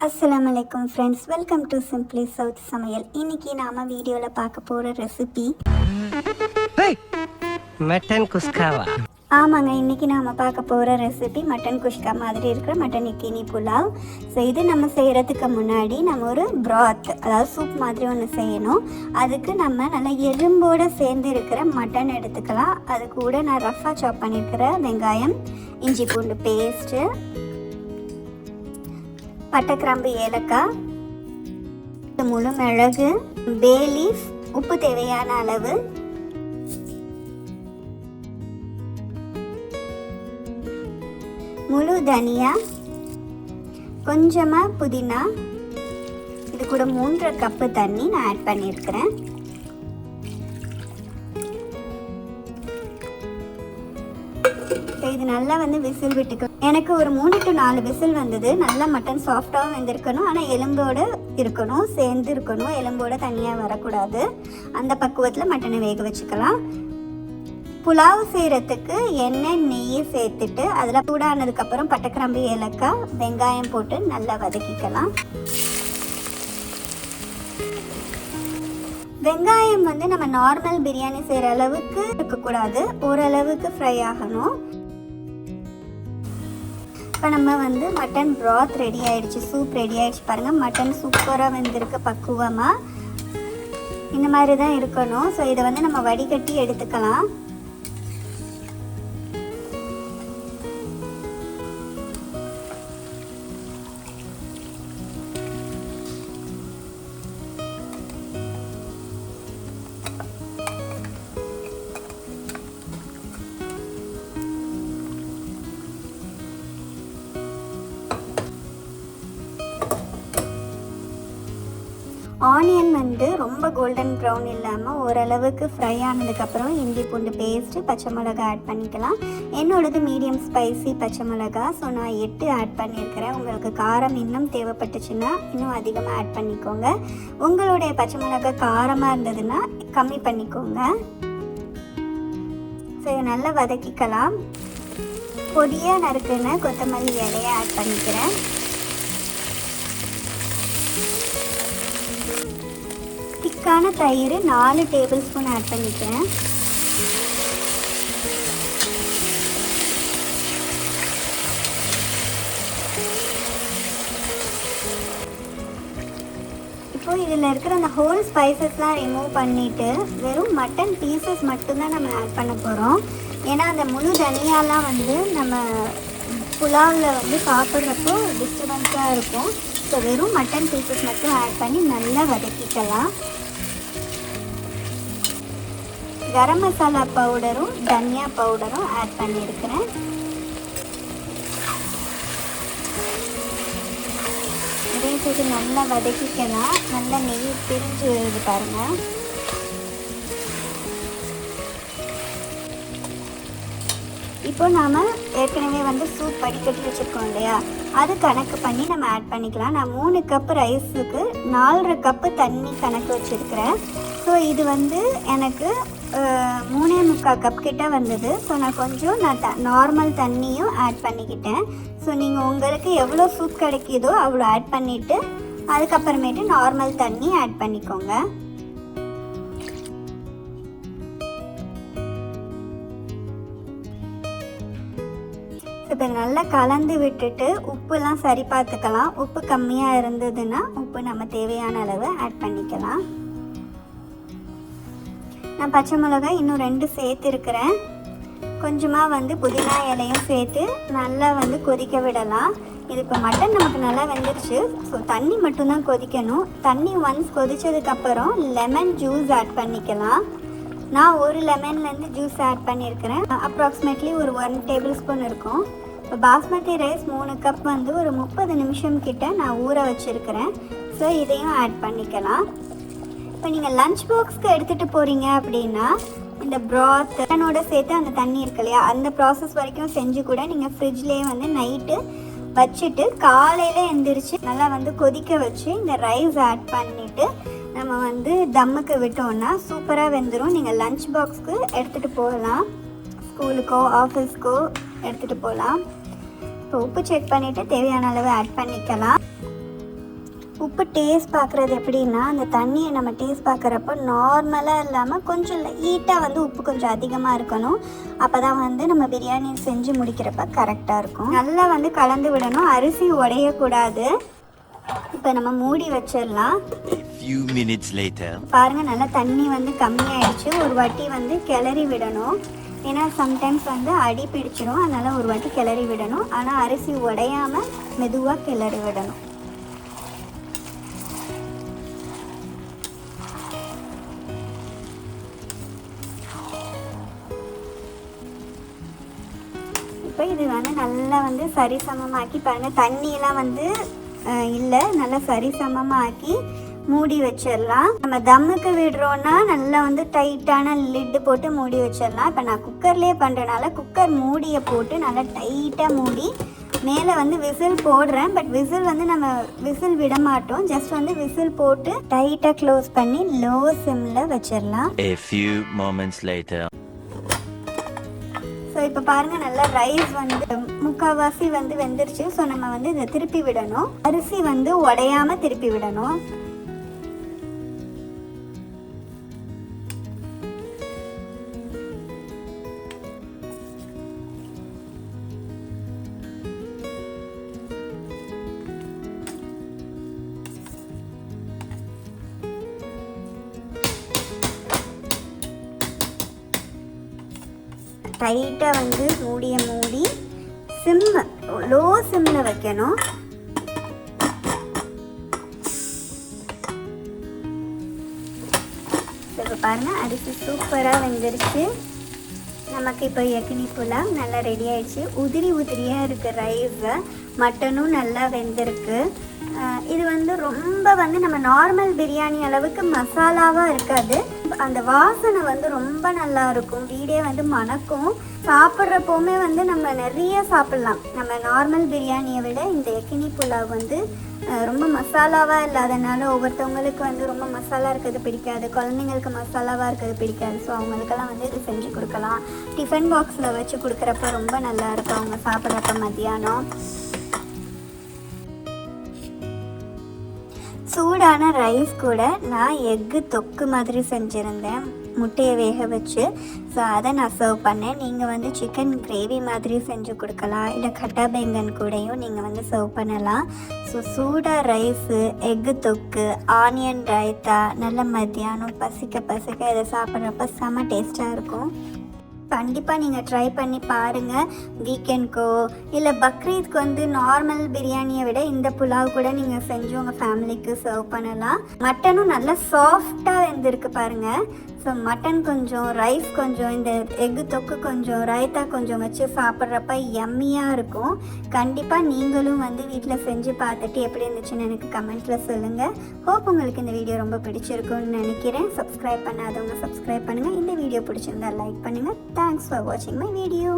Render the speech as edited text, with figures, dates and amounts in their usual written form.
அஸ்ஸலாமு அலைக்கும் friends, welcome to simply south சமையல். இன்னைக்கு நாம வீடியோவில் பார்க்க போகிற ரெசிபி மட்டன் குஸ்காவா. ஆமாங்க, இன்றைக்கி நாம் பார்க்க போகிற ரெசிபி மட்டன் குஷ்கா மாதிரி இருக்கிற மட்டன் இக்கினி புலாவ். ஸோ இது நம்ம செய்கிறதுக்கு முன்னாடி நம்ம ஒரு ப்ராத், அதாவது சூப் மாதிரி ஒன்று செய்யணும். அதுக்கு நம்ம நல்லா எலும்போடு சேர்ந்து இருக்கிற மட்டன் எடுத்துக்கலாம். அது கூட நான் ரஃபாக சாப் பண்ணியிருக்கிற வெங்காயம், இஞ்சி பூண்டு பேஸ்ட்டு, பட்டை கிராம்பு, ஏலக்காய், முழு மிளகு, பே லீஃப், உப்பு தேவையான அளவு, முழு தனியா, கொஞ்சமாக புதினா, இது கூட 3 கப்பு தண்ணி நான் ஆட் பண்ணியிருக்கிறேன். இது நல்லா விசில் விட்டுக்கணும். எனக்கு ஒரு 3 to 4 விசில் வந்தது. நல்லா மட்டன் சாஃப்டாகவும் வெந்திருக்கணும், ஆனால் எலும்போடு இருக்கணும், சேர்ந்து இருக்கணும், எலும்போடு தனியாக வரக்கூடாது. அந்த பக்குவத்தில் மட்டனை வேக வச்சுக்கலாம். புலாவ் செய்கிறதுக்கு எண்ணெய், நெய் சேர்த்துட்டு அதில் சூடானதுக்கப்புறம் பட்டை கிராம்பு, ஏலக்காய், வெங்காயம் போட்டு நல்லா வதக்கிக்கலாம். வெங்காயம் நம்ம நார்மல் பிரியாணி செய்கிற அளவுக்கு இருக்கக்கூடாது, ஓரளவுக்கு ஃப்ரை ஆகணும். இப்போ நம்ம மட்டன் ப்ராத் ரெடி ஆகிடுச்சு, சூப் ரெடி ஆகிடுச்சு. பாருங்கள், மட்டன் சூப்பராக வெந்திருக்கு பக்குவமாக. இந்த மாதிரி தான் இருக்கணும். ஸோ இதை நம்ம வடிகட்டி எடுத்துக்கலாம். ஆனியன் ரொம்ப கோல்டன் ப்ரௌன் இல்லாமல் ஓரளவுக்கு ஃப்ரை ஆனதுக்கப்புறம் இஞ்சி பூண்டு பேஸ்ட்டு, பச்சை மிளகா ஆட் பண்ணிக்கலாம். என்னோடது மீடியம் ஸ்பைசி பச்சை மிளகா, ஸோ நான் 8 ஆட் பண்ணியிருக்கிறேன். உங்களுக்கு காரம் இன்னும் தேவைப்பட்டுச்சுன்னா இன்னும் அதிகமாக ஆட் பண்ணிக்கோங்க. உங்களுடைய பச்சை மிளகா காரமாக இருந்ததுன்னா கம்மி பண்ணிக்கோங்க. ஸோ இதை நல்லா வதக்கிக்கலாம். பொடியாக நறுக்குன்னு கொத்தமல்லி இலையை ஆட் பண்ணிக்கிறேன். திக்கான தயிர் 4 டேபிள் ஸ்பூன் ஆட் பண்ணிக்கிறேன். இப்போ இதில் இருக்கிற அந்த ஹோல் ஸ்பைசஸ்லாம் ரிமூவ் பண்ணிவிட்டு வெறும் மட்டன் பீசஸ் மட்டும்தான் நம்ம ஆட் பண்ண போகிறோம். ஏன்னா அந்த முழு தனியாலாம் நம்ம புலாவில் சாப்பிட்றப்போ டிஸ்டர்பன்ஸாக இருக்கும். ஸோ வெறும் மட்டன் பீசஸ் மட்டும் ஆட் பண்ணி நல்லா வதக்கிக்கலாம். கரம் மசாலா பவுடரும் தனியா பவுடரும் ஆட் பண்ணியிருக்கிறேன். இதையும் சேர்த்து நல்லா வதக்கிக்கலாம். நல்லா நெய் பிரிஞ்சு வருது பாருங்கள். இப்போ நாம் ஏற்கனவே சூப் வடிகட்டி வச்சுருக்கோம் இல்லையா, அது கணக்கு பண்ணி நம்ம ஆட் பண்ணிக்கலாம். நான் 3 கப்பு ரைஸுக்கு 4.5 கப்பு தண்ணி கணக்கு வச்சுருக்கிறேன். ஸோ இது எனக்கு 3.25 கப் கிட்ட வந்தது. ஸோ நான் நார்மல் தண்ணியும் ஆட் பண்ணிக்கிட்டேன். ஸோ நீங்கள் உங்களுக்கு எவ்வளோ சூப் கிடைக்கிதோ அவ்வளோ ஆட் பண்ணிவிட்டு அதுக்கப்புறமேட்டு நார்மல் தண்ணி ஆட் பண்ணிக்கோங்க. இப்போ நல்லா கலந்து விட்டுட்டு உப்புலாம் சரி பார்த்துக்கலாம். உப்பு கம்மியாக இருந்ததுன்னா உப்பு நம்ம தேவையான அளவு ஆட் பண்ணிக்கலாம். நான் பச்சை மிளகாய் இன்னும் 2 சேர்த்துருக்கிறேன். கொஞ்சமாக புதினா இலையும் சேர்த்து நல்லா கொதிக்க விடலாம். இது இப்போ மட்டன் நமக்கு நல்லா வெந்துருச்சு. ஸோ தண்ணி மட்டும்தான் கொதிக்கணும். தண்ணி ஒன்ஸ் கொதித்ததுக்கப்புறம் லெமன் ஜூஸ் ஆட் பண்ணிக்கலாம். நான் ஒரு லெமன்லேருந்து ஜூஸ் ஆட் பண்ணியிருக்கிறேன். அப்ராக்சிமேட்லி ஒரு 1 டேபிள் ஸ்பூன் இருக்கும். இப்போ பாஸ்மதி ரைஸ் 3 கப் ஒரு 30 நிமிஷம் கிட்ட நான் ஊற வச்சுருக்கிறேன். ஸோ இதையும் ஆட் பண்ணிக்கலாம். இப்போ நீங்கள் லஞ்ச் பாக்ஸ்க்கு எடுத்துகிட்டு போகிறீங்க அப்படின்னா இந்த ப்ராத் மட்டனோட சேர்த்து அந்த தண்ணி இருக்கு இல்லையா, அந்த ப்ராசஸ் வரைக்கும் செஞ்சு கூட நீங்கள் ஃப்ரிட்ஜ்லேயே நைட்டு வச்சுட்டு காலையில் எழுந்திரிச்சு நல்லா கொதிக்க வச்சு இந்த ரைஸ் ஆட் பண்ணிவிட்டு நம்ம தம்முக்கு விட்டோன்னா சூப்பராக வெந்துடும். நீங்கள் லஞ்ச் பாக்ஸ்க்கு எடுத்துகிட்டு போகலாம், ஸ்கூலுக்கோ ஆஃபீஸ்க்கோ எடுத்துகிட்டு போகலாம். இப்போ உப்பு செக் பண்ணிவிட்டு தேவையான அளவு ஆட் பண்ணிக்கலாம். உப்பு டேஸ்ட் பார்க்குறது எப்படின்னா, அந்த தண்ணியை நம்ம டேஸ்ட் பார்க்குறப்போ நார்மலாக இல்லாமல் கொஞ்சம் லைட்டாக வந்து உப்பு கொஞ்சம் அதிகமாக இருக்கணும். அப்போ தான் வந்து நம்ம பிரியாணி செஞ்சு முடிக்கிறப்ப கரெக்டாக இருக்கும். நல்லா வந்து கலந்து விடணும், அரிசி உடையக்கூடாது. இப்போ நம்ம மூடி வச்சிடலாம். பாருங்கள், நல்லா தண்ணி வந்து கம்மியாயிடுச்சு. ஒரு வாட்டி வந்து கிளறி விடணும். ஏன்னா சம்டைம்ஸ் வந்து அடி பிடிச்சிடும், அதனால் ஒரு வாட்டி கிளறி விடணும். ஆனால் அரிசி உடையாமல் மெதுவாக கிளறி விடணும். இப்போ இது வந்து நல்லா வந்து சரிசமமாக்கி பாருங்கள், தண்ணியெல்லாம் வந்து இல்லை, நல்லா சரிசமமாக்கி மூடி வச்சிடலாம். நம்ம தம்முக்கு விடுறோன்னா நல்லா வந்து டைட்டான லிட்டு போட்டு மூடி வச்சிடலாம். இப்போ நான் குக்கர்லேயே பண்ணுறனால குக்கர் மூடியை போட்டு நல்லா டைட்டாக மூடி மேலே வந்து விசில் போடுறேன். பட் விசில் வந்து நம்ம விசில் விட மாட்டோம், ஜஸ்ட் வந்து விசில் போட்டு டைட்டாக க்ளோஸ் பண்ணி லோ சிம்மில் வச்சிடலாம். ஸோ இப்போ பாருங்கள், நல்லா ரைஸ் வந்து முக்கால்வாசி வந்து வெந்துருச்சு. ஸோ நம்ம வந்து இதை திருப்பி விடணும். அரிசி வந்து உடையாமல் திருப்பி விடணும். டைட்டாக வந்து மூடி சிம்மு லோ சிம்மில் வைக்கணும். இப்போ பாருங்கள், அரிசி சூப்பராக வெந்துருச்சு. நமக்கு இப்போ யக்கினி புலாவ் நல்லா ரெடி ஆயிடுச்சு. உதிரியாக இருக்குது ரைஸு, மட்டனும் நல்லா வெந்திருக்கு. இது வந்து ரொம்ப வந்து நம்ம நார்மல் பிரியாணி அளவுக்கு மசாலாவாக இருக்காது. அந்த வாசனை வந்து ரொம்ப நல்லா இருக்கும், வீடே வந்து மணக்கும். சாப்பிட்றப்போவுமே வந்து நம்ம நிறைய சாப்பிட்லாம். நம்ம நார்மல் பிரியாணியை விட இந்த யக்கினி புலாவ் வந்து ரொம்ப மசாலாவாக இல்லாதனால ஒவ்வொருத்தவங்களுக்கு வந்து ரொம்ப மசாலா இருக்கிறது பிடிக்காது, குழந்தைங்களுக்கு மசாலாவாக இருக்கிறது பிடிக்காது. ஸோ அவங்களுக்கெல்லாம் வந்து இது செஞ்சு கொடுக்கலாம். டிஃபன் பாக்ஸில் வச்சு கொடுக்குறப்ப ரொம்ப நல்லாயிருக்கும் அவங்க சாப்பிட்றப்ப மத்தியானம். சூடான ரைஸ் கூட நான் எக்கு தொக்கு மாதிரி செஞ்சுருந்தேன், முட்டையை வேக வச்சு. ஸோ அதை நான் சர்வ் பண்ணேன். நீங்கள் வந்து சிக்கன் கிரேவி மாதிரி செஞ்சு கொடுக்கலாம், இல்லை கட்டா பேங்கன் கூடயும் நீங்கள் வந்து சர்வ் பண்ணலாம். ஸோ சூடாக ரைஸு, எக்கு தொக்கு, ஆனியன் ரைத்தா, நல்ல மத்தியானம் பசிக்க இதை சாப்பிட்றப்ப செம்ம டேஸ்ட்டாக இருக்கும். கண்டிப்பாக நீங்கள் ட்ரை பண்ணி பாருங்கள். வீக்கெண்ட்க்கோ இல்லை பக்ரீத்க்கு வந்து நார்மல் பிரியாணியை விட இந்த புலாவ் கூட நீங்கள் செஞ்சு உங்கள் ஃபேமிலிக்கு சர்வ் பண்ணலாம். மட்டனும் நல்லா சாஃப்டாக வெந்திருக்கு பாருங்கள். ஸோ மட்டன் கொஞ்சம், ரைஸ் கொஞ்சம், இந்த எக்கு தொக்கு கொஞ்சம், ரைத்தா கொஞ்சம் வச்சு சாப்பிட்றப்ப யம்மியாக இருக்கும். கண்டிப்பாக நீங்களும் வந்து வீட்டில் செஞ்சு பார்த்துட்டு எப்படி இருந்துச்சுன்னு எனக்கு கமெண்ட்டில் சொல்லுங்கள். ஹோப் உங்களுக்கு இந்த வீடியோ ரொம்ப பிடிச்சிருக்குன்னு நினைக்கிறேன். சப்ஸ்கிரைப் பண்ணாதவங்க சப்ஸ்கிரைப் பண்ணுங்கள். இந்த வீடியோ பிடிச்சிருந்தா லைக் பண்ணுங்கள். தேங்க்ஸ் ஃபார் வாட்சிங் மை வீடியோ.